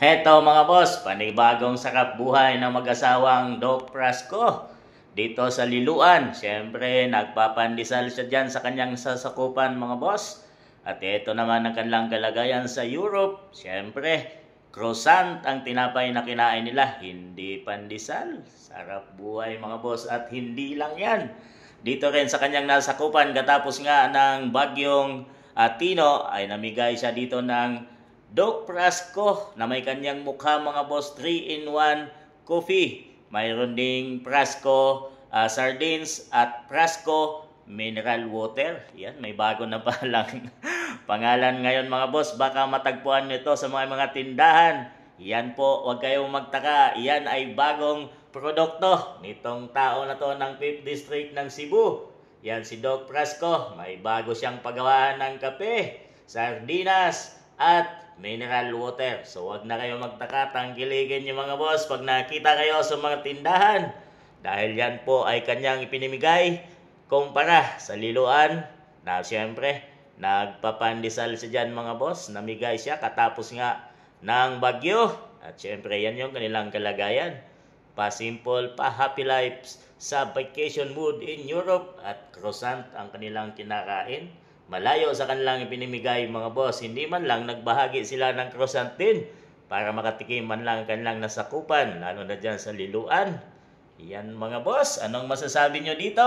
Heto mga boss, panibagong sarap buhay ng mag-asawang Doc Prasco dito sa Liluan. Siyempre, nagpapandesal siya dyan sa kanyang sasakupan mga boss. At ito naman ang kanilang kalagayan sa Europe. Siyempre, croissant ang tinapay na kinain nila, hindi pandesal. Sarap buhay mga boss at hindi lang yan. Dito rin sa kanyang nasakupan katapos nga ng bagyong Tino ay namigay siya dito ng Doc Prasco na may kanyang mukha mga boss, 3-in-1 coffee. Mayroon ding Prasco sardines at Prasco mineral water. Yan, may bago na palang pangalan ngayon mga boss. Baka matagpuan nito sa mga tindahan. Yan po, huwag kayong magtaka. Yan ay bagong produkto nitong tao na to ng 5th District ng Cebu. Yan si Doc Prasco. May bago siyang paggawa ng kape, sardinas, at mineral water. So wag na kayo magtaka, tangkiligin nyo mga boss pag nakita kayo sa mga tindahan. Dahil yan po ay kanyang ipinimigay kumpara sa Liluan na siyempre nagpapandesal siya dyan mga boss. Namigay siya katapos nga ng bagyo. At siyempre yan yung kanilang kalagayan. Pa-simple, pa-happy lives sa vacation mood in Europe at croissant ang kanilang kinakain. Malayo sa kanilang ipinimigay mga boss, hindi man lang nagbahagi sila ng croissant din para makatikim man lang kanilang nasakupan, lalo na dyan sa Liluan. Yan mga boss, anong masasabi nyo dito?